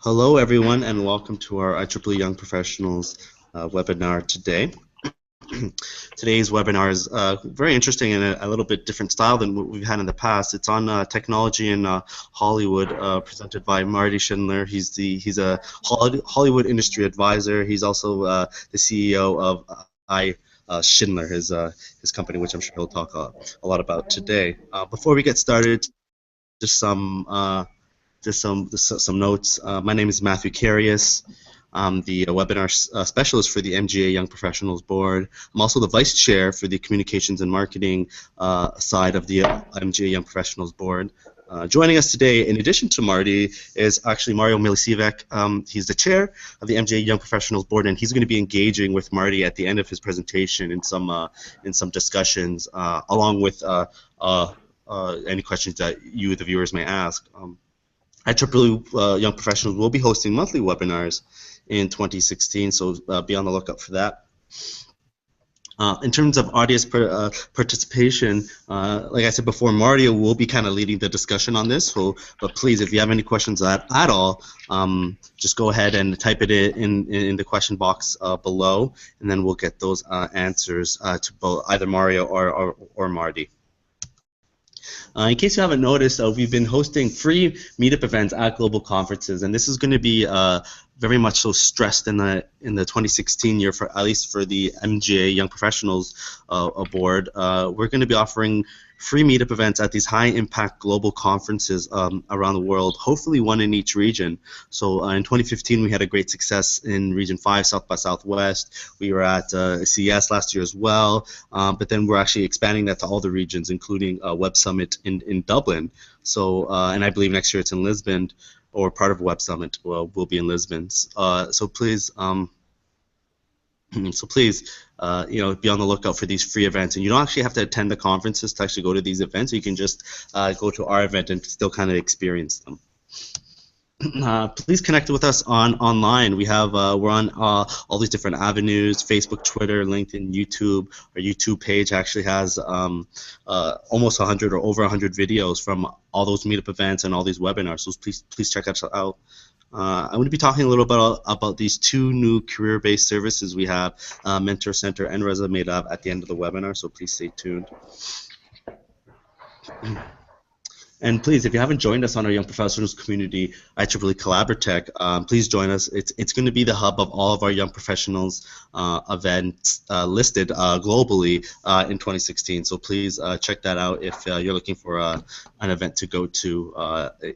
Hello, everyone, and welcome to our IEEE Young Professionals webinar today. Today's webinar is very interesting and a little bit different style than what we've had in the past. It's on technology in Hollywood, presented by Marty Schindler. He's a Hollywood industry advisor. He's also the CEO of Schindler, his company, which I'm sure he'll talk a lot about today. Before we get started, just some notes. My name is Matthew Carius. I'm the webinar specialist for the MGA Young Professionals Board. I'm also the vice chair for the communications and marketing side of the MGA Young Professionals Board. Joining us today, in addition to Marty, is actually Mario Milisivec. He's the chair of the MGA Young Professionals Board, and he's going to be engaging with Marty at the end of his presentation in some discussions, along with any questions that you, the viewers, may ask. IEEE Young Professionals will be hosting monthly webinars in 2016, so be on the lookout for that. In terms of audience participation, like I said before, Mario will be kind of leading the discussion on this, but please, if you have any questions at all, just go ahead and type it in the question box below, and then we'll get those answers to both either Mario or Marty. In case you haven't noticed, we've been hosting free meetup events at global conferences, and this is going to be very much so stressed in the 2016 year, for at least for the MGA Young Professionals Board. We're going to be offering free meetup events at these high-impact global conferences around the world, hopefully one in each region. So in 2015, we had a great success in Region 5, South by Southwest. We were at CES last year as well, but then we're actually expanding that to all the regions, including Web Summit in Dublin. So, and I believe next year it's in Lisbon, or part of Web Summit will be in Lisbon. So please, you know, be on the lookout for these free events. And you don't actually have to attend the conferences to actually go to these events. You can just go to our event and still kind of experience them. Please connect with us online. We're on all these different avenues: Facebook, Twitter, LinkedIn, YouTube. Our YouTube page actually has almost 100 or over 100 videos from all those meetup events and all these webinars. So please check us out. I'm going to be talking a little bit about these two new career-based services we have, Mentor Center and Resume Lab, at the end of the webinar. So please stay tuned. And please, if you haven't joined us on our Young Professionals community, IEEE Collaboratech, please join us. It's going to be the hub of all of our Young Professionals events listed globally in 2016. So please check that out if you're looking for an event to go to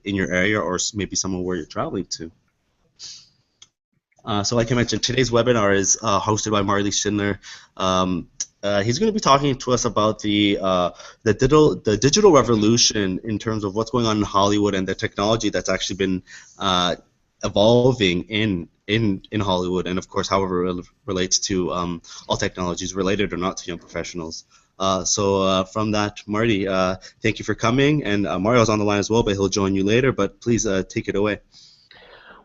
in your area, or maybe somewhere where you're traveling to. So like I mentioned, today's webinar is hosted by Marty Schindler. He's going to be talking to us about the digital revolution in terms of what's going on in Hollywood and the technology that's actually been evolving in Hollywood, and of course how it relates to all technologies, related or not, to young professionals. So from that, Marty, thank you for coming, and Mario's on the line as well, but he'll join you later. But please take it away.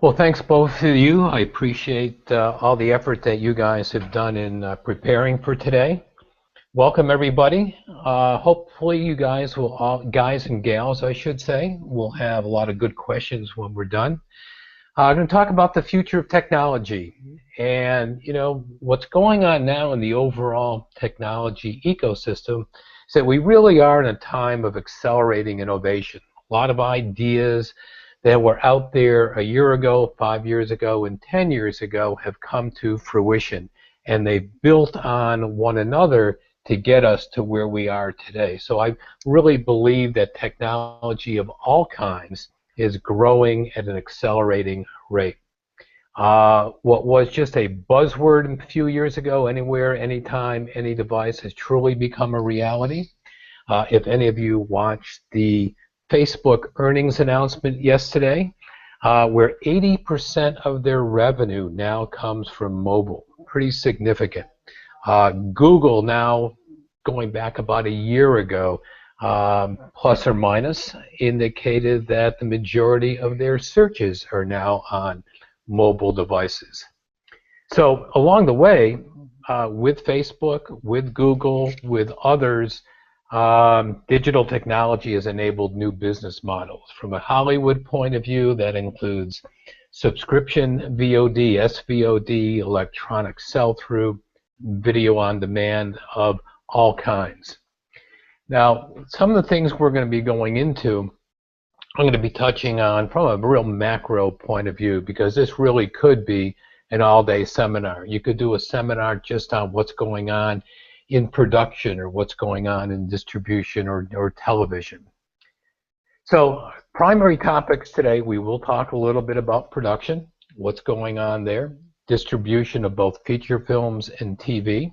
Well, thanks both of you. I appreciate all the effort that you guys have done in preparing for today. Welcome, everybody. Hopefully you guys will, guys and gals, I should say, will have a lot of good questions when we're done. I'm going to talk about the future of technology, and you know what's going on now in the overall technology ecosystem is that we really are in a time of accelerating innovation. A lot of ideas that were out there a year ago, 5 years ago, and 10 years ago have come to fruition, and they've built on one another to get us to where we are today. So I really believe that technology of all kinds is growing at an accelerating rate. What was just a buzzword a few years ago, anywhere, anytime, any device, has truly become a reality. If any of you watched the Facebook earnings announcement yesterday, where 80% of their revenue now comes from mobile. Pretty significant. Google now, going back about a year ago, plus or minus, indicated that the majority of their searches are now on mobile devices. So along the way, with Facebook, with Google, with others, Digital technology has enabled new business models. From a Hollywood point of view, that includes subscription VOD, SVOD, electronic sell-through, video on demand of all kinds. Now, some of the things we're going to be going into, I'm going to be touching on from a real macro point of view, because this really could be an all-day seminar. You could do a seminar just on what's going on in production or what's going on in distribution or television. So primary topics today, we will talk a little bit about production, what's going on there, distribution of both feature films and TV.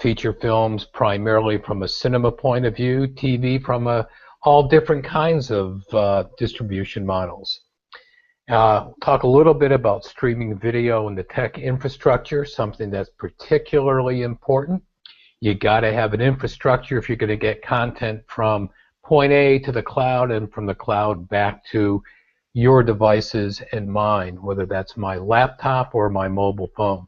Feature films primarily from a cinema point of view, TV from all different kinds of distribution models. Talk a little bit about streaming video and the tech infrastructure, something that's particularly important. You got to have an infrastructure if you're going to get content from point A to the cloud and from the cloud back to your devices and mine, whether that's my laptop or my mobile phone.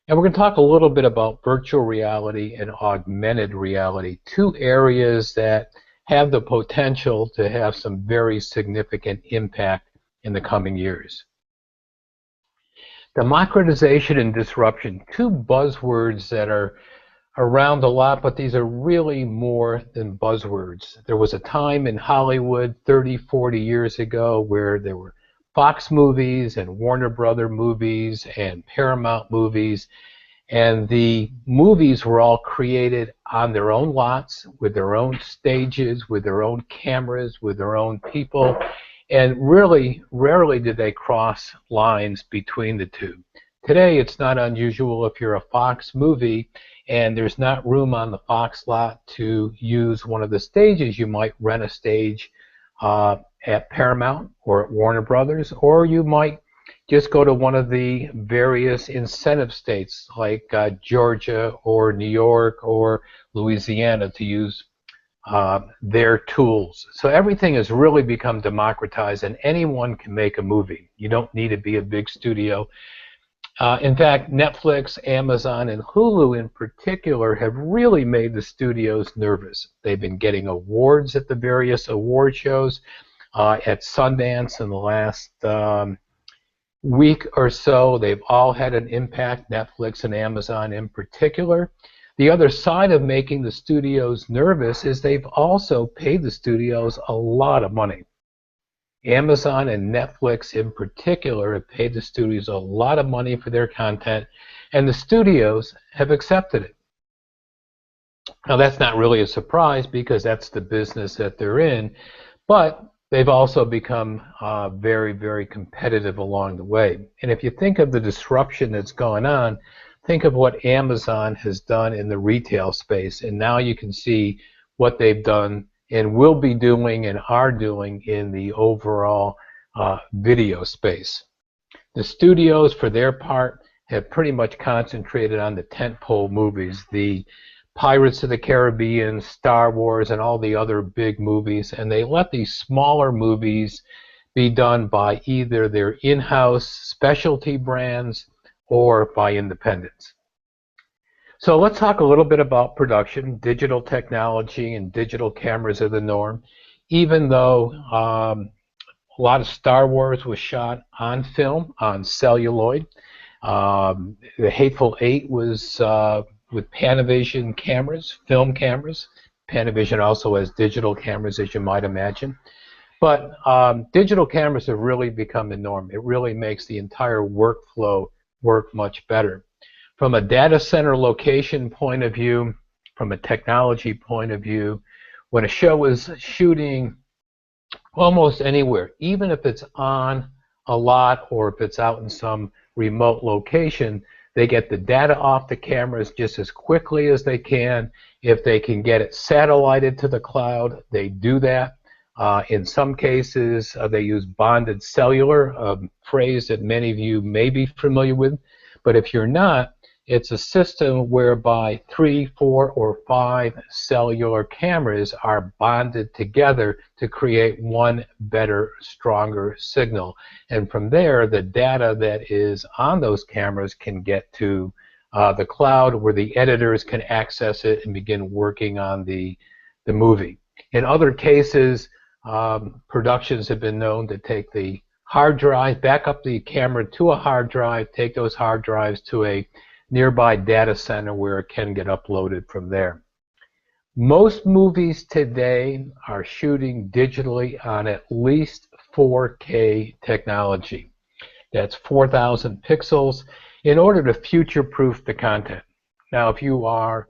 And we're going to talk a little bit about virtual reality and augmented reality, two areas that have the potential to have some very significant impact in the coming years. Democratization and disruption, two buzzwords that are around a lot, but these are really more than buzzwords. There was a time in Hollywood 30, 40 years ago where there were Fox movies and Warner Brother movies and Paramount movies, and the movies were all created on their own lots, with their own stages, with their own cameras, with their own people, and really rarely did they cross lines between the two. Today it's not unusual if you're a Fox movie and there's not room on the Fox lot to use one of the stages, you might rent a stage at Paramount or at Warner Brothers, or you might just go to one of the various incentive states like Georgia or New York or Louisiana to use their tools. So everything has really become democratized, and anyone can make a movie. You don't need to be a big studio. In fact, Netflix, Amazon, and Hulu in particular have really made the studios nervous. They've been getting awards at the various award shows. At Sundance in the last week or so, they've all had an impact, Netflix and Amazon in particular. The other side of making the studios nervous is they've also paid the studios a lot of money. Amazon and Netflix in particular have paid the studios a lot of money for their content, and the studios have accepted it. Now that's not really a surprise because that's the business that they're in, but they've also become very, very competitive along the way. And if you think of the disruption that's going on, think of what Amazon has done in the retail space, and now you can see what they've done and will be doing and are doing in the overall video space. The studios, for their part, have pretty much concentrated on the tentpole movies, the Pirates of the Caribbean, Star Wars, and all the other big movies, and they let these smaller movies be done by either their in-house specialty brands or by independents. So let's talk a little bit about production. Digital technology and digital cameras are the norm. Even though a lot of Star Wars was shot on film, on celluloid. The Hateful Eight was with Panavision cameras, film cameras. Panavision also has digital cameras, as you might imagine. But digital cameras have really become the norm. It really makes the entire workflow work much better. From a data center location point of view, from a technology point of view, when a show is shooting almost anywhere, even if it's on a lot or if it's out in some remote location, they get the data off the cameras just as quickly as they can. If they can get it satellited to the cloud, they do that. In some cases, they use bonded cellular, a phrase that many of you may be familiar with. But if you're not, it's a system whereby 3, 4, or 5 cellular cameras are bonded together to create one better, stronger signal. And from there, the data that is on those cameras can get to the cloud, where the editors can access it and begin working on the the movie. In other cases, productions have been known to take the hard drive, back up the camera to a hard drive, take those hard drives to a nearby data center where it can get uploaded from there. Most movies today are shooting digitally on at least 4K technology. That's 4,000 pixels in order to future-proof the content. Now, if you are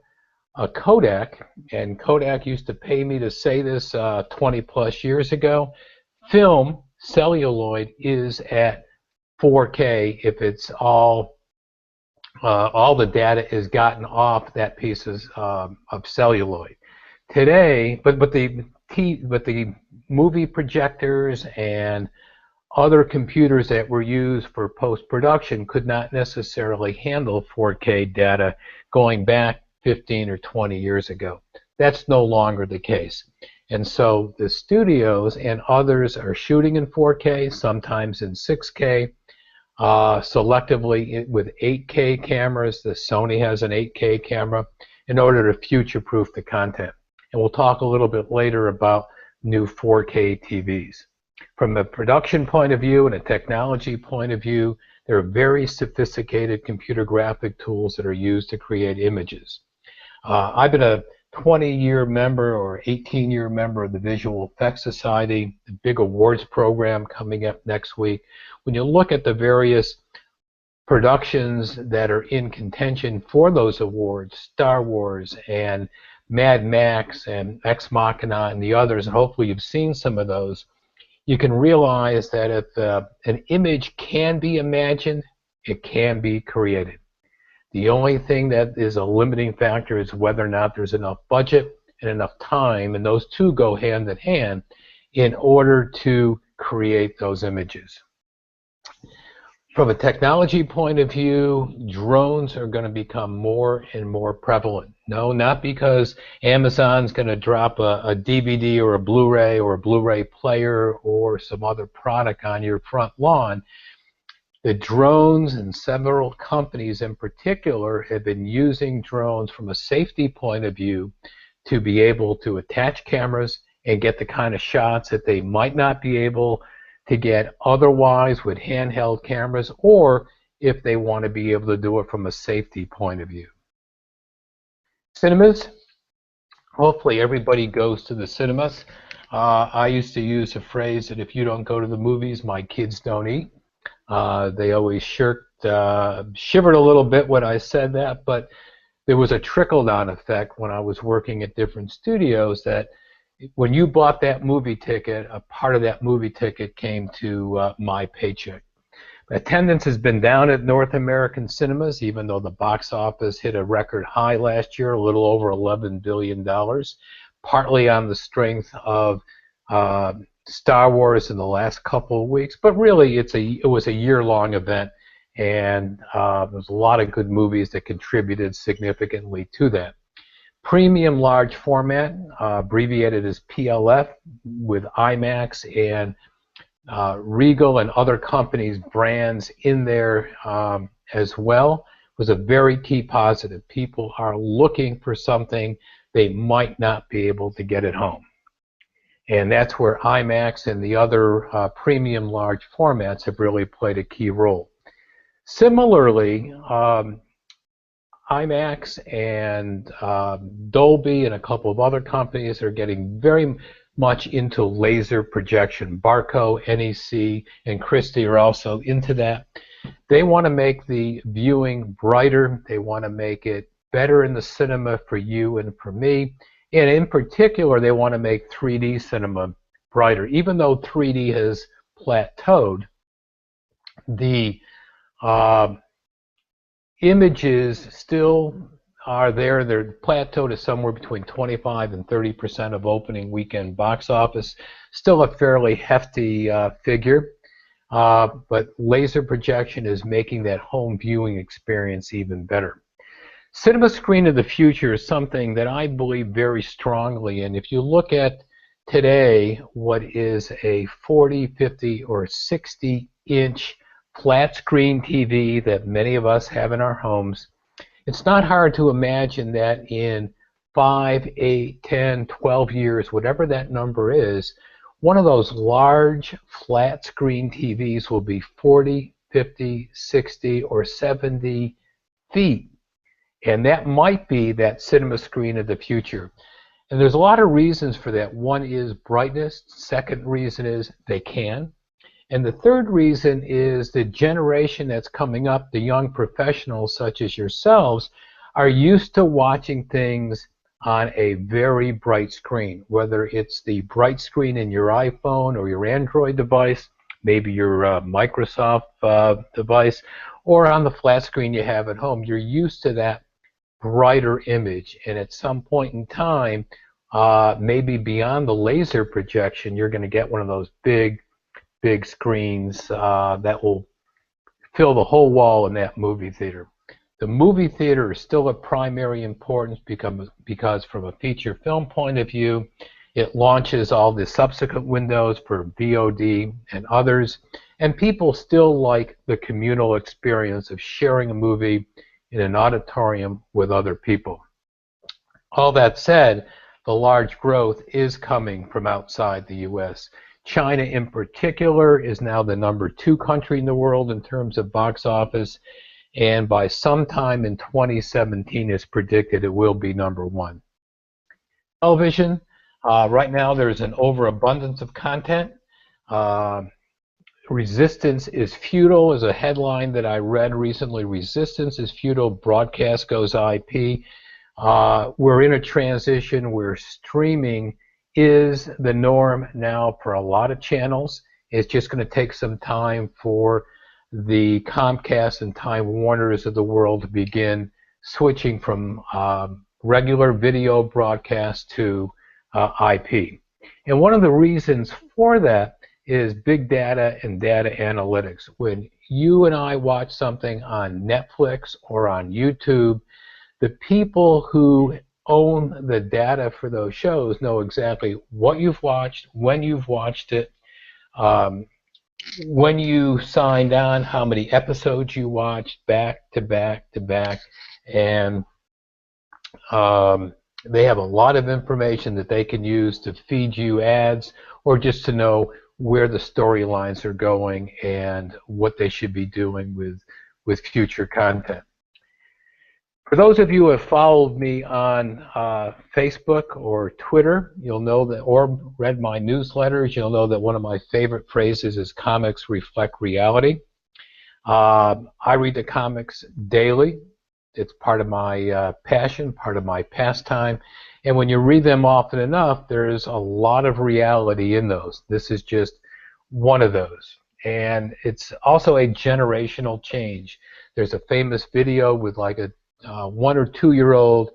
a Kodak, and Kodak used to pay me to say this 20 plus years ago, film, celluloid, is at 4K if it's all the data is gotten off that piece of celluloid. Today, but the movie projectors and other computers that were used for post-production could not necessarily handle 4K data going back 15 or 20 years ago. That's no longer the case. And so the studios and others are shooting in 4K, sometimes in 6K, selectively with 8K cameras. The Sony has an 8K camera in order to future-proof the content. And we'll talk a little bit later about new 4K TVs. From a production point of view and a technology point of view, there are very sophisticated computer graphic tools that are used to create images. I've been a 20-year member or 18-year member of the Visual Effects Society, the big awards program coming up next week. When you look at the various productions that are in contention for those awards, Star Wars and Mad Max and Ex Machina and the others, and hopefully you've seen some of those, you can realize that if an image can be imagined, it can be created. The only thing that is a limiting factor is whether or not there's enough budget and enough time, and those two go hand in hand in order to create those images. From a technology point of view, drones are going to become more and more prevalent. No, not because Amazon's going to drop a DVD or a Blu-ray player or some other product on your front lawn. The drones and several companies in particular have been using drones from a safety point of view to be able to attach cameras and get the kind of shots that they might not be able to get otherwise with handheld cameras, or if they want to be able to do it from a safety point of view. Cinemas. Hopefully everybody goes to the cinemas. I used to use a phrase that if you don't go to the movies, my kids don't eat. They always shivered a little bit when I said that, but there was a trickle-down effect when I was working at different studios that when you bought that movie ticket, a part of that movie ticket came to my paycheck. Attendance has been down at North American cinemas, even though the box office hit a record high last year, a little over $11 billion, partly on the strength of Star Wars in the last couple of weeks, but really it was a year-long event, and there's a lot of good movies that contributed significantly to that. Premium large format, abbreviated as PLF, with IMAX and Regal and other companies' brands in there as well, was a very key positive. People are looking for something they might not be able to get at home. And that's where IMAX and the other premium large formats have really played a key role. Similarly, IMAX and Dolby and a couple of other companies are getting very much into laser projection. Barco, NEC, and Christie are also into that. They want to make the viewing brighter. They want to make it better in the cinema for you and for me. And in particular, they want to make 3D cinema brighter. Even though 3D has plateaued, the images still are there. They're plateaued to somewhere between 25 and 30% of opening weekend box office. Still a fairly hefty figure, but laser projection is making that home viewing experience even better. Cinema screen of the future is something that I believe very strongly in. If you look at today what is a 40, 50, or 60-inch flat screen TV that many of us have in our homes, it's not hard to imagine that in 5, 8, 10, 12 years, whatever that number is, one of those large flat screen TVs will be 40, 50, 60, or 70 feet. And that might be that cinema screen of the future. And there's a lot of reasons for that. One is brightness. Second reason is they can. And the third reason is the generation that's coming up, the young professionals such as yourselves, are used to watching things on a very bright screen, whether it's the bright screen in your iPhone or your Android device, maybe your Microsoft device, or on the flat screen you have at home. You're used to that brighter image, and at some point in time, maybe beyond the laser projection, you're going to get one of those big screens that will fill the whole wall in that movie theater. The movie theater is still of primary importance because from a feature film point of view, it launches all the subsequent windows for VOD and others, and people still like the communal experience of sharing a movie in an auditorium with other people. All that said, the large growth is coming from outside the U.S. China in particular is now the #2 country in the world in terms of box office, and by sometime in 2017 it's predicted it will be #1. Television, right now there's an overabundance of content. Resistance is futile is a headline that I read recently. Resistance is futile, broadcast goes IP. We're in a transition where streaming is the norm now for a lot of channels. It's just going to take some time for the Comcast and Time Warners of the world to begin switching from regular video broadcast to IP. And one of the reasons for that is big data and data analytics. When you and I watch something on Netflix or on YouTube, the people who own the data for those shows know exactly what you've watched, when you've watched it, when you signed on, how many episodes you watched back to back to back, and they have a lot of information that they can use to feed you ads or just to know where the storylines are going and what they should be doing with future content. For those of you who have followed me on Facebook or Twitter, you'll know that, or read my newsletters, you'll know that one of my favorite phrases is comics reflect reality. I read the comics daily. It's part of my passion, part of my pastime. And when you read them often enough, there's a lot of reality in those. This is just one of those. And it's also a generational change. There's a famous video with like a 1 or 2 year old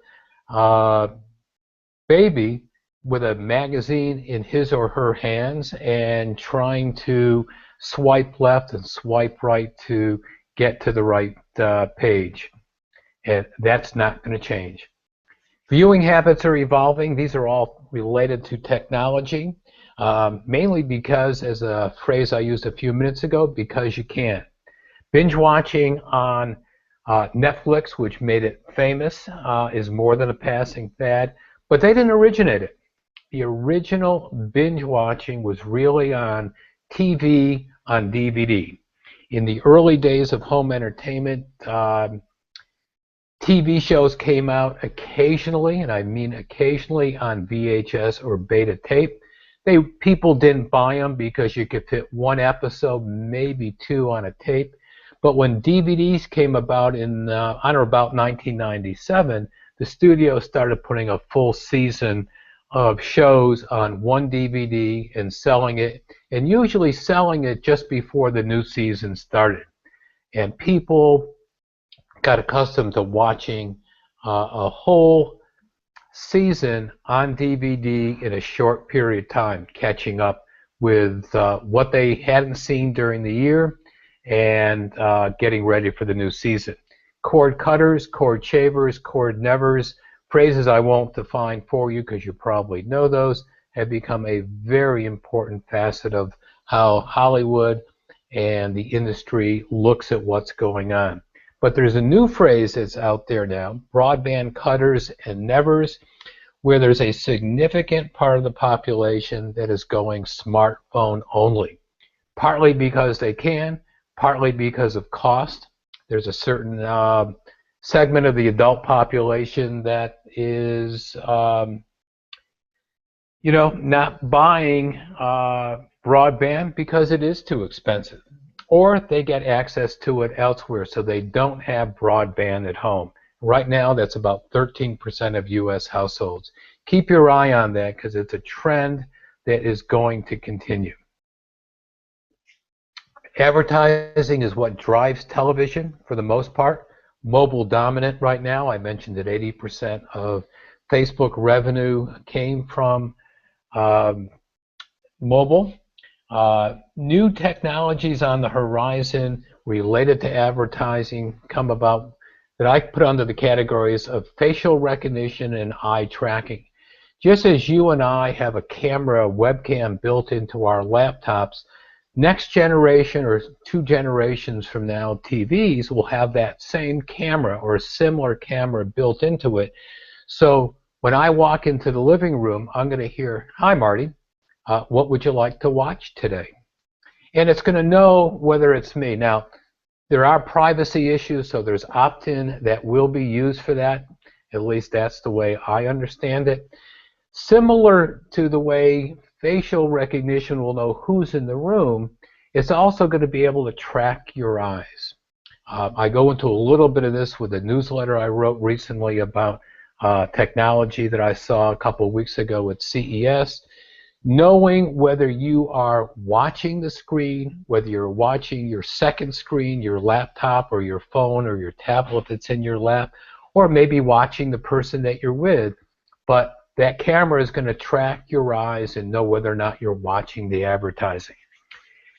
baby with a magazine in his or her hands and trying to swipe left and swipe right to get to the right page. And that's not going to change. Viewing habits are evolving. These are all related to technology, mainly because, as a phrase I used a few minutes ago, because you can. Binge watching on Netflix, which made it famous, is more than a passing fad, but they didn't originate it. The original binge watching was really on TV, on DVD. In the early days of home entertainment, TV shows came out occasionally, and I mean occasionally, on VHS or beta tape. People didn't buy them because you could fit one episode, maybe two on a tape. But when DVDs came about in on or about 1997, the studio started putting a full season of shows on one DVD and selling it, and usually selling it just before the new season started. And people got accustomed to watching a whole season on DVD in a short period of time, catching up with what they hadn't seen during the year and getting ready for the new season. Cord cutters, cord shavers, cord nevers, phrases I won't define for you because you probably know those, have become a very important facet of how Hollywood and the industry looks at what's going on. But there's a new phrase that's out there now, broadband cutters and nevers. where there's a significant part of the population that is going smartphone only, partly because they can, partly because of cost. There's a certain segment of the adult population that is not buying broadband because it is too expensive, or they get access to it elsewhere, so they don't have broadband at home. Right now, that's about 13% of U.S. households. Keep your eye on that because it's a trend that is going to continue. Advertising is what drives television for the most part. Mobile dominant right now. I mentioned that 80% of Facebook revenue came from mobile. New technologies on the horizon related to advertising come about that I put under the categories of facial recognition and eye tracking. Just as you and I have a camera, webcam built into our laptops, next generation or 2 generations from now, TVs will have that same camera or a similar camera built into it. So when I walk into the living room, I'm going to hear, "Hi, Marty. What would you like to watch today?" And it's going to know whether it's me. Now, there are privacy issues, so there's opt-in that will be used for that. At least that's the way I understand it. Similar to the way facial recognition will know who's in the room, it's also going to be able to track your eyes. I go into a little bit of this with a newsletter I wrote recently about technology that I saw a couple of weeks ago at CES. Knowing whether you are watching the screen, whether you're watching your second screen, your laptop or your phone or your tablet that's in your lap, or maybe watching the person that you're with, but that camera is going to track your eyes and know whether or not you're watching the advertising.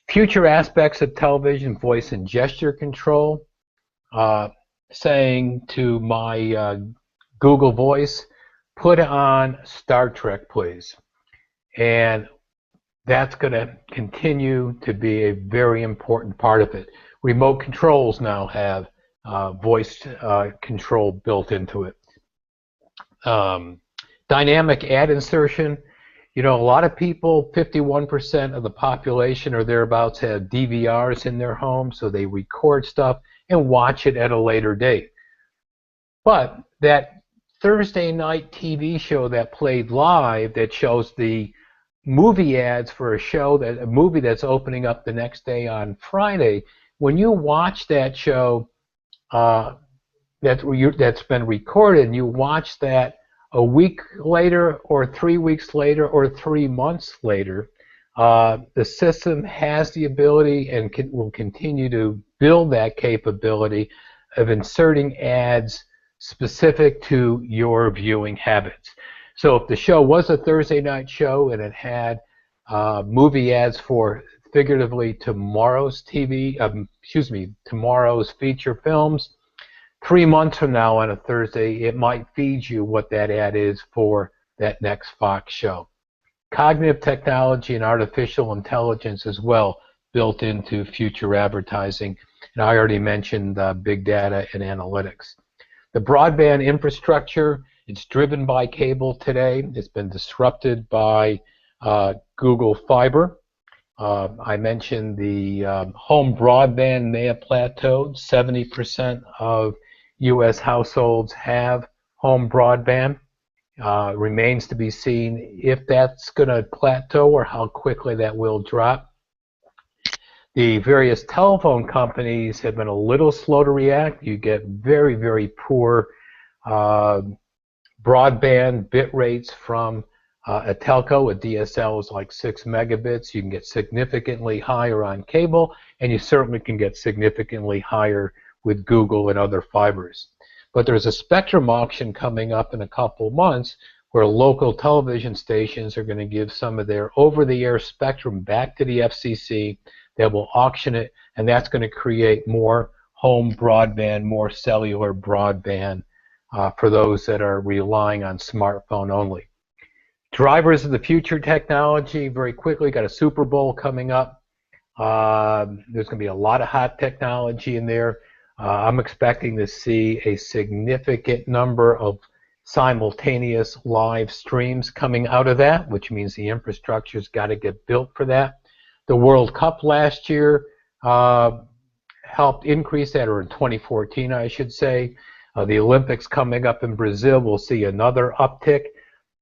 Future aspects of television, voice and gesture control, saying to my Google Voice, "Put on Star Trek, please." And that's going to continue to be a very important part of it. Remote controls now have voice control built into it. Dynamic ad insertion. A lot of people, 51% of the population or thereabouts, have DVRs in their home, so they record stuff and watch it at a later date. But that Thursday night TV show that played live that shows the movie ads for a movie that's opening up the next day on Friday, when you watch that show that's been recorded and you watch that a week later or 3 weeks later or 3 months later, the system has the ability and will continue to build that capability of inserting ads specific to your viewing habits. So if the show was a Thursday night show and it had movie ads for figuratively tomorrow's tomorrow's feature films, 3 months from now on a Thursday, it might feed you what that ad is for that next Fox show. Cognitive technology and artificial intelligence as well built into future advertising. And I already mentioned big data and analytics. The broadband infrastructure, it's driven by cable today. It's been disrupted by Google Fiber. I mentioned the home broadband may have plateaued. 70% of U.S. households have home broadband. Remains to be seen if that's going to plateau or how quickly that will drop. The various telephone companies have been a little slow to react. You get very, very poor broadband bit rates from a telco. A DSL is like 6 megabits. You can get significantly higher on cable, and you certainly can get significantly higher with Google and other fibers. But there's a spectrum auction coming up in a couple months where local television stations are going to give some of their over-the-air spectrum back to the FCC. They will auction it, and that's going to create more home broadband, more cellular broadband for those that are relying on smartphone only. Drivers of the future technology, very quickly, got a Super Bowl coming up. There's going to be a lot of hot technology in there. I'm expecting to see a significant number of simultaneous live streams coming out of that, which means the infrastructure's got to get built for that. The World Cup last year helped increase that, or in 2014, I should say. The Olympics coming up in Brazil will see another uptick.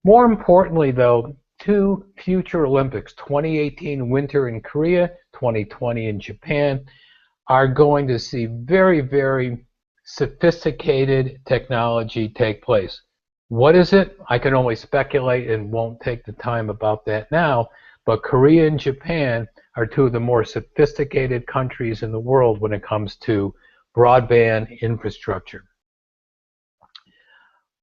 More importantly, though, two future Olympics, 2018 winter in Korea, 2020 in Japan, are going to see very, very sophisticated technology take place. What is it? I can only speculate and won't take the time about that now, but Korea and Japan are two of the more sophisticated countries in the world when it comes to broadband infrastructure.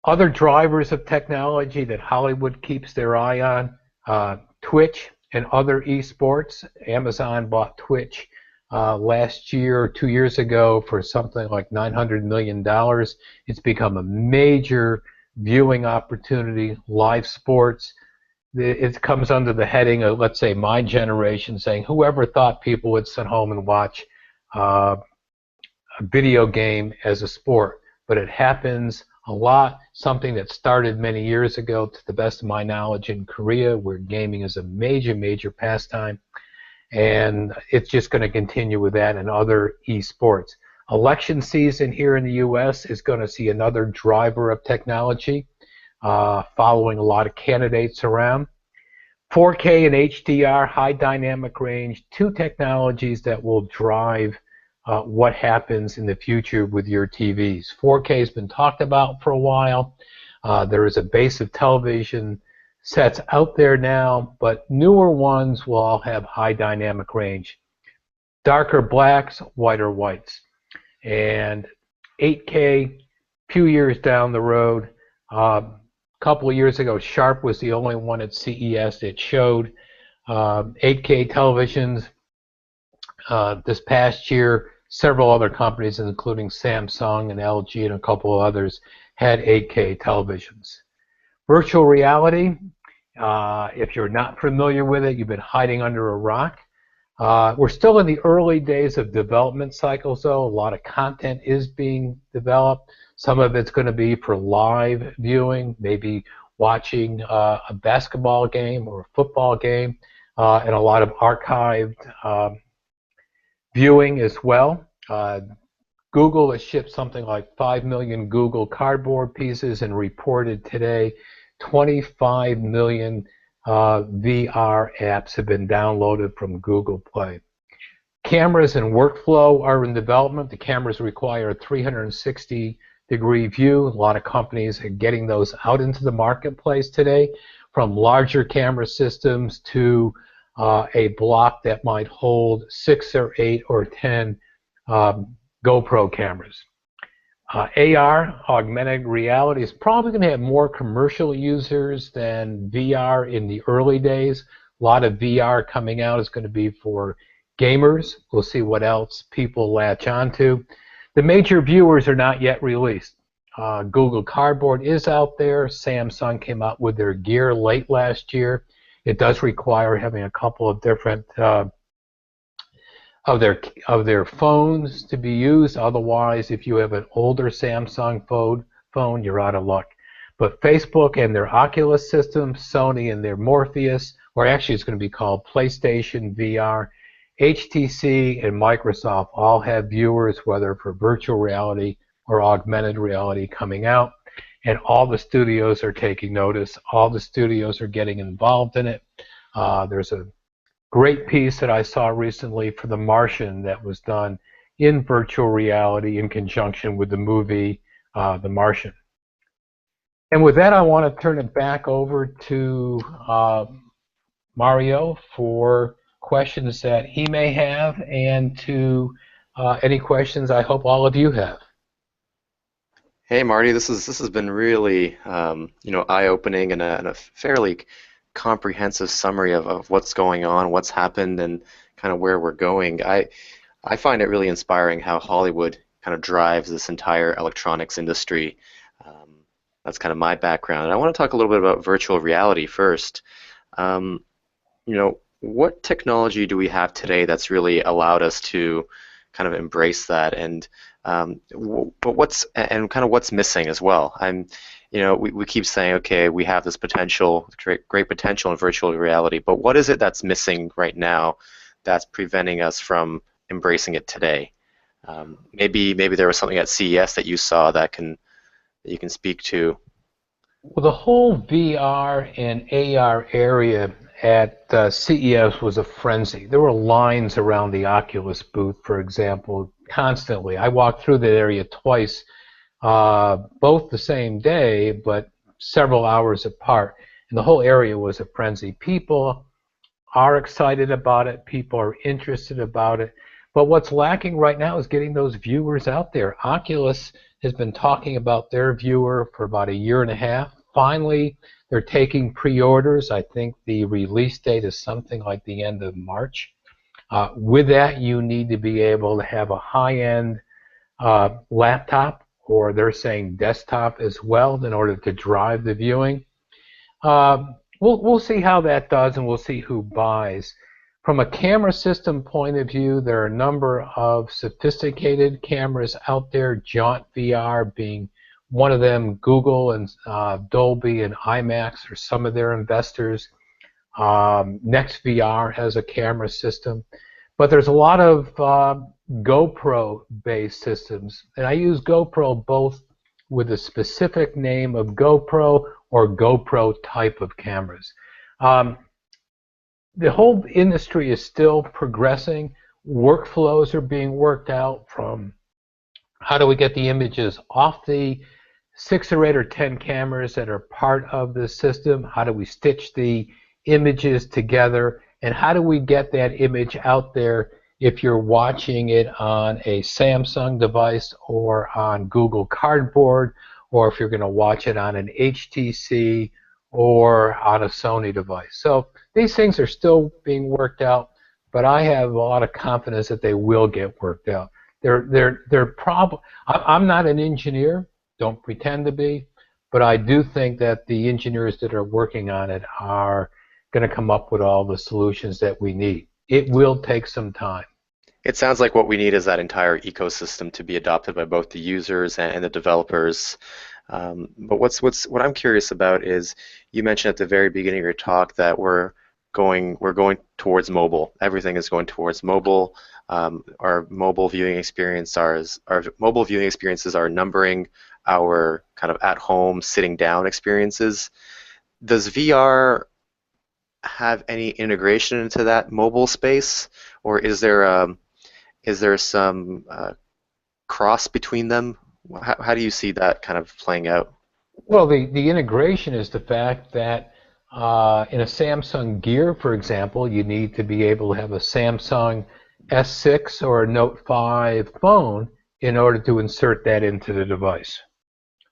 Other drivers of technology that Hollywood keeps their eye on, Twitch and other eSports. Amazon bought Twitch last year or 2 years ago for something like $900 million. It's become a major viewing opportunity, live sports. It comes under the heading of, let's say, my generation, saying, whoever thought people would sit home and watch a video game as a sport? But it happens a lot, something that started many years ago, to the best of my knowledge, in Korea, where gaming is a major, major pastime. And it's just going to continue with that and other esports. Election season here in the U.S. is going to see another driver of technology, following a lot of candidates around. 4K and HDR, high dynamic range, two technologies that will drive what happens in the future with your TVs. 4K has been talked about for a while. There is a base of television sets out there now, but newer ones will all have high dynamic range. Darker blacks, whiter whites. And 8K, few years down the road. A couple of years ago, Sharp was the only one at CES that showed 8K televisions. This past year, several other companies, including Samsung and LG and a couple of others, had 8K televisions. Virtual reality, if you're not familiar with it, you've been hiding under a rock. We're still in the early days of development cycles, though. A lot of content is being developed. Some of it's going to be for live viewing, maybe watching a basketball game or a football game, and a lot of archived viewing as well. Google has shipped something like 5 million Google Cardboard pieces and reported today 25 million VR apps have been downloaded from Google Play. Cameras and workflow are in development. The cameras require a 360-degree view. A lot of companies are getting those out into the marketplace today, from larger camera systems to a block that might hold 6 or 8 or 10 GoPro cameras. AR, augmented reality, is probably going to have more commercial users than VR in the early days. A lot of VR coming out is going to be for gamers. We'll see what else people latch onto. The major viewers are not yet released. Google Cardboard is out there. Samsung came out with their Gear late last year. It does require having a couple of different of their phones to be used. Otherwise, if you have an older Samsung phone, you're out of luck. But Facebook and their Oculus system, Sony and their Morpheus, or actually it's going to be called PlayStation VR, HTC and Microsoft all have viewers, whether for virtual reality or augmented reality, coming out. And all the studios are taking notice. All the studios are getting involved in it. There's a great piece that I saw recently for The Martian that was done in virtual reality in conjunction with the movie The Martian. And with that, I want to turn it back over to Mario for questions that he may have, and to any questions I hope all of you have. Hey Marty, this has been really eye-opening and a fairly comprehensive summary of what's going on, what's happened, and kind of where we're going. I find it really inspiring how Hollywood kind of drives this entire electronics industry. That's kind of my background. And I want to talk a little bit about virtual reality first. What technology do we have today that's really allowed us to kind of embrace that, and but what's missing as well. We keep saying, okay, we have this potential, great potential in virtual reality, but what is it that's missing right now that's preventing us from embracing it today? Maybe there was something at CES that you saw that you can speak to. Well, the whole VR and AR area at CES was a frenzy. There were lines around the Oculus booth, for example, constantly. I walked through that area twice, both the same day, but several hours apart. And the whole area was a frenzy. People are excited about it. People are interested about it. But what's lacking right now is getting those viewers out there. Oculus has been talking about their viewer for about 1.5 years. Finally, they're taking pre-orders. I think the release date is something like the end of March. With that, you need to be able to have a high-end laptop, or they're saying desktop as well, in order to drive the viewing. We'll see how that does, and we'll see who buys. From a camera system point of view, there are a number of sophisticated cameras out there, Jaunt VR being one of them. Google and Dolby and IMAX are some of their investors. NextVR has a camera system. But there's a lot of GoPro-based systems, and I use GoPro both with a specific name of GoPro or GoPro type of cameras. The whole industry is still progressing. Workflows are being worked out, from how do we get the images off the 6 or 8 or 10 cameras that are part of the system, how do we stitch the images together, and how do we get that image out there if you're watching it on a Samsung device or on Google Cardboard, or if you're going to watch it on an HTC or on a Sony device. So these things are still being worked out, but I have a lot of confidence that they will get worked out. I'm not an engineer, don't pretend to be, but I do think that the engineers that are working on it are going to come up with all the solutions that we need. It will take some time. It sounds like what we need is that entire ecosystem to be adopted by both the users and the developers. But what I'm curious about is, you mentioned at the very beginning of your talk that we're going towards mobile. Everything is going towards mobile. Our mobile viewing experiences are numbering our kind of at-home, sitting down experiences. Does VR have any integration into that mobile space, or is there some cross between them? How do you see that kind of playing out? Well, the integration is the fact that in a Samsung Gear, for example, you need to be able to have a Samsung S6 or a Note 5 phone in order to insert that into the device.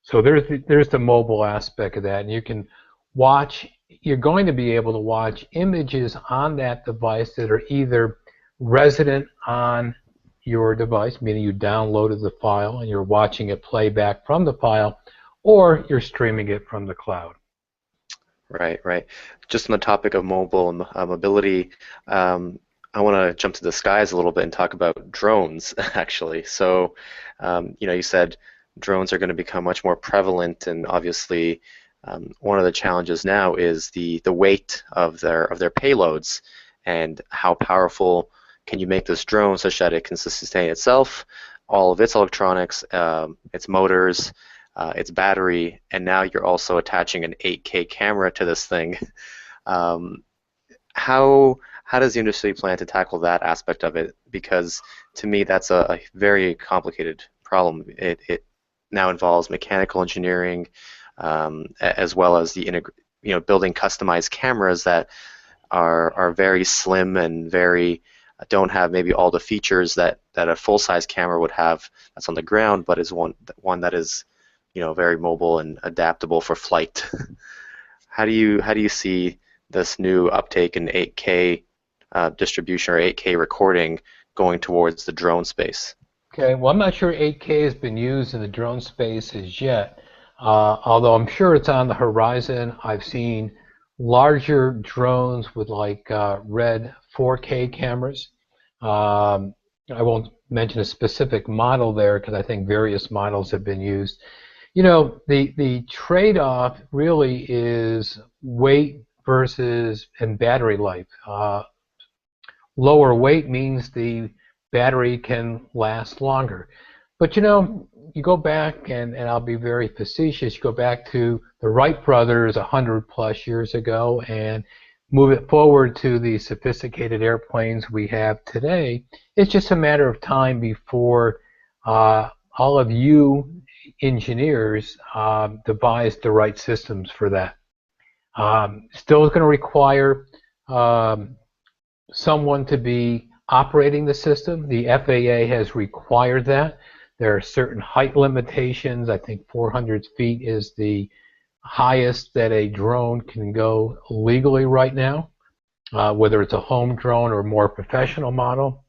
So there's the mobile aspect of that, and you can watch. You're going to be able to watch images on that device that are either resident on your device, meaning you downloaded the file and you're watching it play back from the file, or you're streaming it from the cloud. Right. Just on the topic of mobile and mobility, I want to jump to the skies a little bit and talk about drones, actually. So, you said drones are going to become much more prevalent, and obviously, one of the challenges now is the weight of their payloads, and how powerful can you make this drone such that it can sustain itself, all of its electronics, its motors, its battery, and now you're also attaching an 8K camera to this thing. How does the industry plan to tackle that aspect of it? Because to me, that's a very complicated problem. It now involves mechanical engineering, as well as the building customized cameras that are very slim and don't have maybe all the features that a full-size camera would have that's on the ground, but is one that is very mobile and adaptable for flight. How do you see this new uptake in 8K distribution or 8K recording going towards the drone space? Okay, well, I'm not sure 8K has been used in the drone space as yet, although I'm sure it's on the horizon. I've seen larger drones with like red 4K cameras. I won't mention a specific model there because I think various models have been used. You know, the trade-off really is weight versus and battery life. Lower weight means the battery can last longer. But you know, you go back, and I'll be very facetious, you go back to the Wright brothers 100 plus years ago and move it forward to the sophisticated airplanes we have today. It's just a matter of time before all of you engineers devise the right systems for that. Still going to require someone to be operating the system. The FAA has required that. There are certain height limitations. I think 400 feet is the highest that a drone can go legally right now, whether it's a home drone or a more professional model.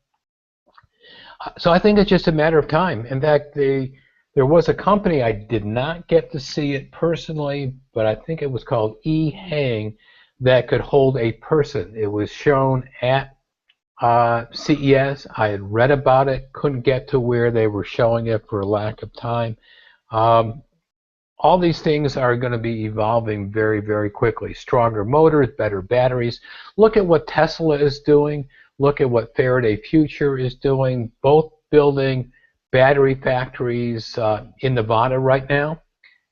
So I think it's just a matter of time. In fact, there was a company, I did not get to see it personally, but I think it was called eHang, that could hold a person. It was shown at CES. I had read about it, couldn't get to where they were showing it for lack of time. All these things are going to be evolving very, very quickly. Stronger motors, better batteries. Look at what Tesla is doing. Look at what Faraday Future is doing, both building battery factories in Nevada right now.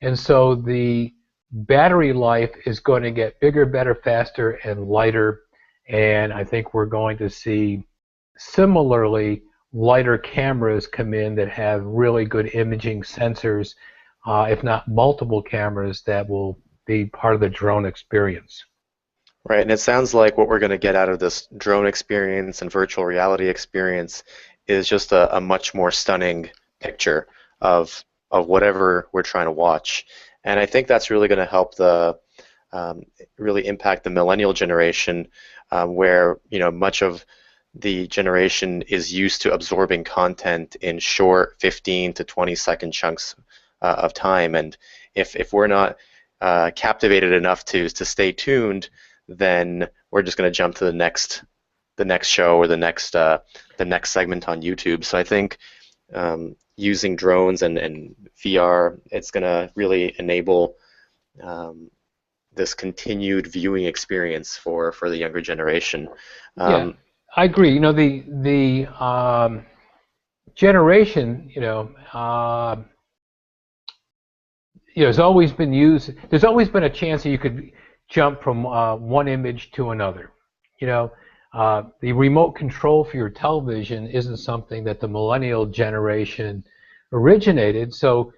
And so the battery life is going to get bigger, better, faster, and lighter. And I think we're going to see similarly lighter cameras come in that have really good imaging sensors, if not multiple cameras that will be part of the drone experience. Right, and it sounds like what we're going to get out of this drone experience and virtual reality experience is just a much more stunning picture of whatever we're trying to watch. And I think that's really going to help really impact the millennial generation, where much of the generation is used to absorbing content in short 15 to 20-second chunks of time. And if we're not captivated enough to stay tuned, then we're just going to jump to the next show or the next segment on YouTube. So I think using drones and VR, it's going to really enable this continued viewing experience for the younger generation. Yeah, I agree. You know, the generation, there's always been there's always been a chance that you could jump from one image to another. The remote control for your television isn't something that the millennial generation originated. So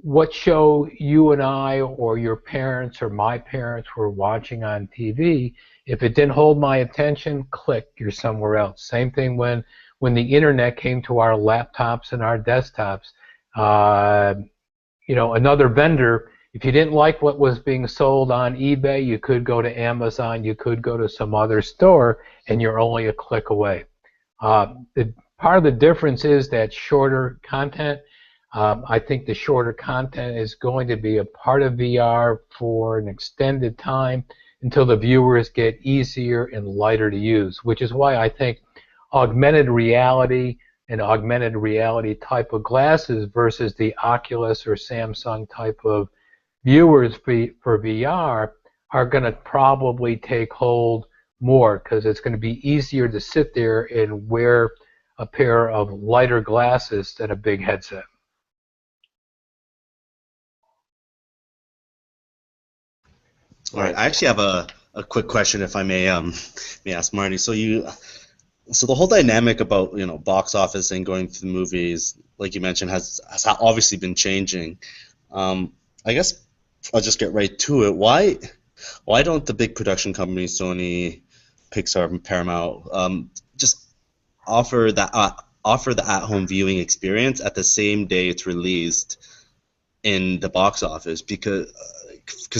what show you and I or your parents or my parents were watching on TV, if it didn't hold my attention, click, you're somewhere else. Same thing when the internet came to our laptops and our desktops. Another vendor, if you didn't like what was being sold on eBay, you could go to Amazon, you could go to some other store, and you're only a click away. Part of the difference is that shorter content. I think the shorter content is going to be a part of VR for an extended time until the viewers get easier and lighter to use, which is why I think augmented reality and augmented reality type of glasses versus the Oculus or Samsung type of viewers for VR are going to probably take hold more, because it's going to be easier to sit there and wear a pair of lighter glasses than a big headset. All right, I actually have a quick question, if I may ask Marty. So the whole dynamic about box office and going to the movies, like you mentioned, has obviously been changing. I guess I'll just get right to it. Why don't the big production companies, Sony, Pixar, and Paramount, just offer the at-home viewing experience at the same day it's released in the box office? Because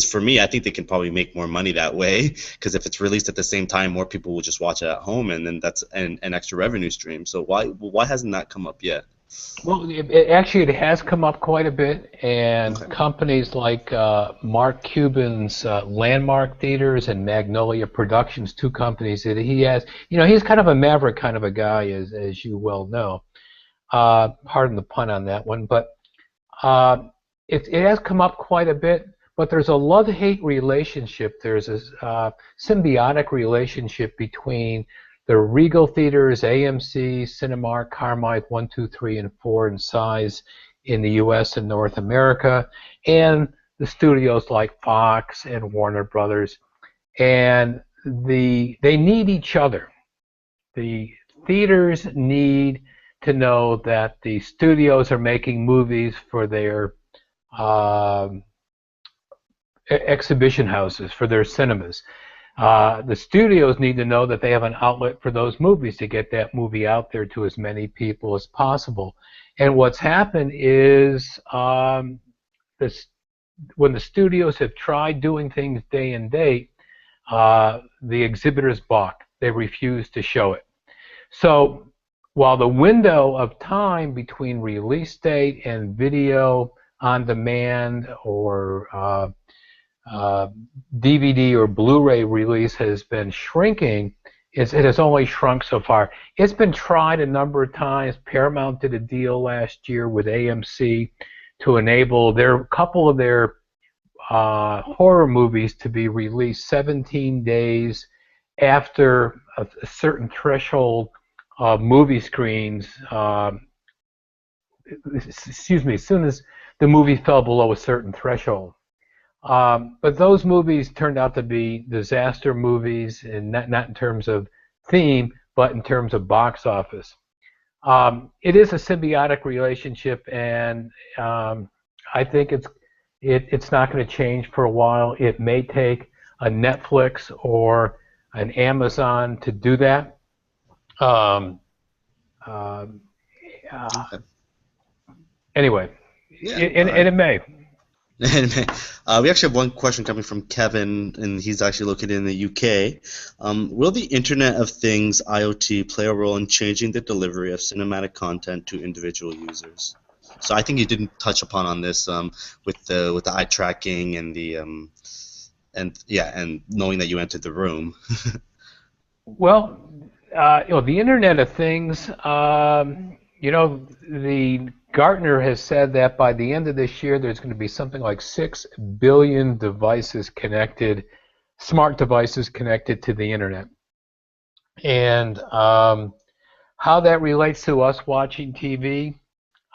for me, I think they can probably make more money that way, because if it's released at the same time, more people will just watch it at home, and then that's an extra revenue stream. So why hasn't that come up yet? Well, actually, it has come up quite a bit, and Okay. companies like Mark Cuban's Landmark Theaters and Magnolia Productions, two companies that he has. He's kind of a maverick kind of a guy, as you well know. Pardon the pun on that one, but uh, it has come up quite a bit. But there's a love-hate relationship. There's a symbiotic relationship between the Regal Theaters, AMC, Cinemark, Carmike 1, 2, 3, and 4 in size in the U.S. and North America, and the studios like Fox and Warner Brothers. And they need each other. The theaters need to know that the studios are making movies for their um exhibition houses, for their cinemas. The studios need to know that they have an outlet for those movies to get that movie out there to as many people as possible. And what's happened is this, when the studios have tried doing things day and date, the exhibitors balk. They refuse to show it. So while the window of time between release date and video on demand or DVD or Blu-ray release has been shrinking, it has only shrunk so far. It's been tried a number of times. Paramount did a deal last year with AMC to enable a couple of their horror movies to be released 17 days after a certain threshold of movie screens. Excuse me, as soon as the movie fell below a certain threshold. But those movies turned out to be disaster movies, and not in terms of theme, but in terms of box office. It is a symbiotic relationship, and I think it's not going to change for a while. It may take a Netflix or an Amazon to do that. Um, um, uh, Okay. anyway, Yeah. and All right. it may. We actually have one question coming from Kevin, and he's actually located in the UK. Will the Internet of Things (IoT) play a role in changing the delivery of cinematic content to individual users? So I think you didn't touch upon on this with the eye tracking and and knowing that you entered the room. Well, the Internet of Things, the Gartner has said that by the end of this year, there's going to be something like 6 billion devices connected, smart devices connected to the Internet. And how that relates to us watching TV,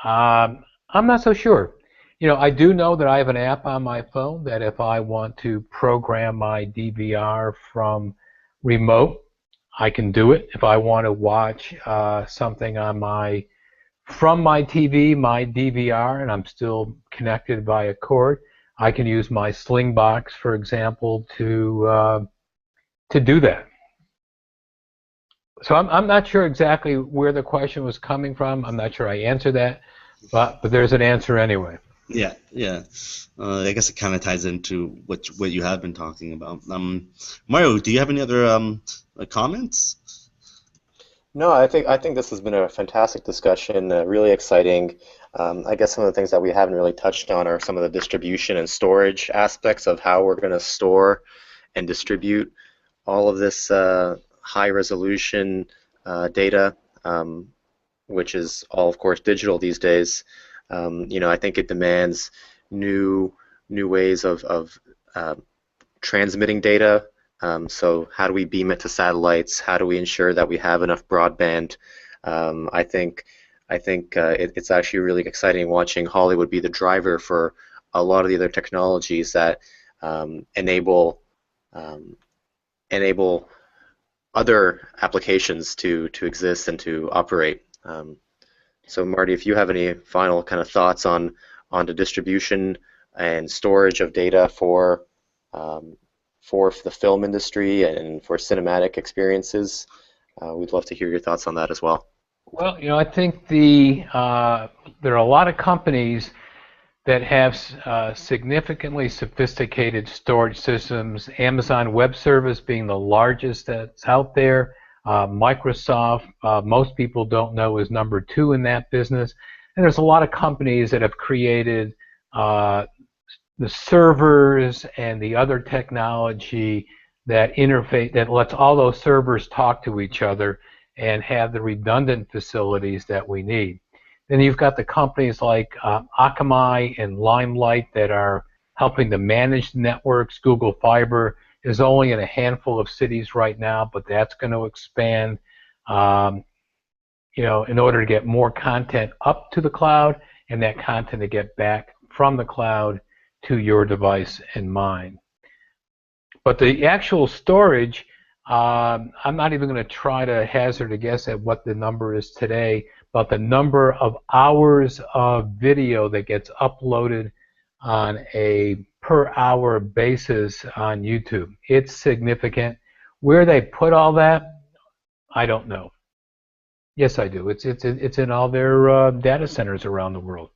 I'm not so sure. I do know that I have an app on my phone that if I want to program my DVR from remote, I can do it. If I want to watch something from my TV, my DVR, and I'm still connected via cord, I can use my Slingbox, for example, to do that. So I'm not sure exactly where the question was coming from. I'm not sure I answered that, but there's an answer anyway. Yeah, yeah. I guess it kind of ties into what you have been talking about. Mario, do you have any other comments? No, I think this has been a fantastic discussion, really exciting. I guess some of the things that we haven't really touched on are some of the distribution and storage aspects of how we're going to store and distribute all of this high resolution data, which is all, of course, digital these days. I think it demands new ways of transmitting data. So how do we beam it to satellites? How do we ensure that we have enough broadband? It's actually really exciting watching Hollywood be the driver for a lot of the other technologies that enable other applications to exist and to operate. So Marty, if you have any final kind of thoughts on the distribution and storage of data for the film industry and for cinematic experiences, we'd love to hear your thoughts on that as well. Well, I think there are a lot of companies that have significantly sophisticated storage systems. Amazon Web Service being the largest that's out there. Microsoft, most people don't know, is number 2 in that business. And there's a lot of companies that have created the servers and the other technology that interface, that lets all those servers talk to each other and have the redundant facilities that we need. Then you've got the companies like Akamai and Limelight that are helping to manage the networks. Google Fiber is only in a handful of cities right now, but that's going to expand. In order to get more content up to the cloud and that content to get back from the cloud to your device and mine. But the actual storage, I'm not even going to try to hazard a guess at what the number is today, but the number of hours of video that gets uploaded on a per hour basis on YouTube. It's significant. Where they put all that, I don't know. Yes, I do. It's in all their data centers around the world.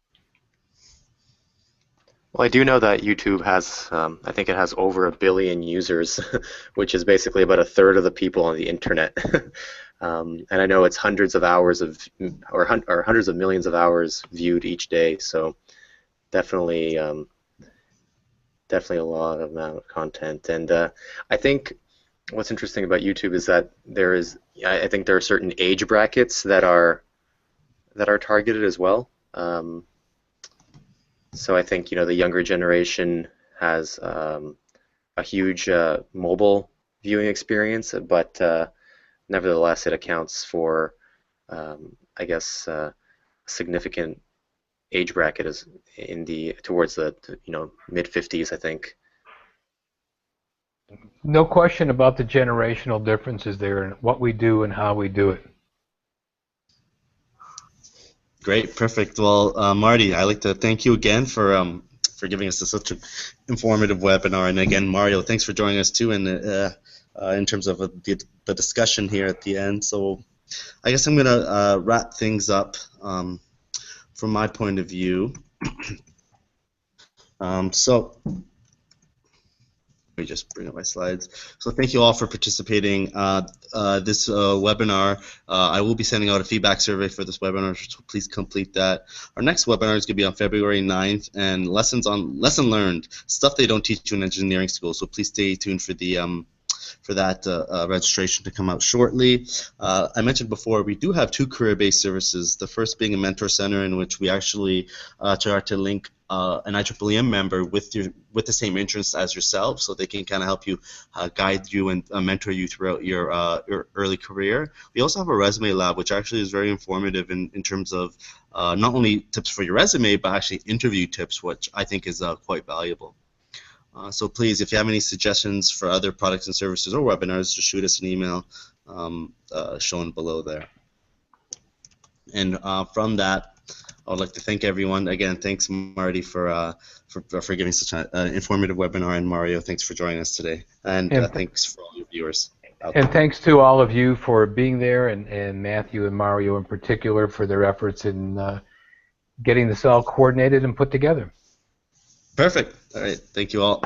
Well, I do know that YouTube has, I think it has over 1 billion users, which is basically about 1/3 of the people on the internet. And I know it's hundreds of hours of, or hundreds of millions of hours viewed each day. So definitely, definitely a lot of amount of content. And I think what's interesting about YouTube is that I think there are certain age brackets that are targeted as well. So I think the younger generation has a huge mobile viewing experience, but nevertheless it accounts for I guess a significant age bracket is towards the mid-50s, I think. No question about the generational differences there in what we do and how we do it. Great, perfect. Well, Marty, I'd like to thank you again for giving us such an informative webinar. And again, Mario, thanks for joining us too in terms of the discussion here at the end. So I guess I'm going to wrap things up from my point of view. Let me just bring up my slides. So thank you all for participating. This webinar, I will be sending out a feedback survey for this webinar, so please complete that. Our next webinar is going to be on February 9th, and lesson learned, stuff they don't teach you in engineering school. So please stay tuned for that registration to come out shortly. I mentioned before, we do have 2 career-based services, the first being a mentor center in which we actually try to link an IEEE member with the same interests as yourself, so they can kind of help you, guide you and mentor you throughout your early career. We also have a resume lab, which actually is very informative in terms of not only tips for your resume, but actually interview tips, which I think is quite valuable. So please, if you have any suggestions for other products and services or webinars, just shoot us an email shown below there. And from that, I would like to thank everyone. Again, thanks, Marty, for giving such an informative webinar, and Mario, thanks for joining us today. And thanks for all your viewers. And thanks to all of you for being there, and Matthew and Mario in particular for their efforts in getting this all coordinated and put together. Perfect. All right. Thank you all.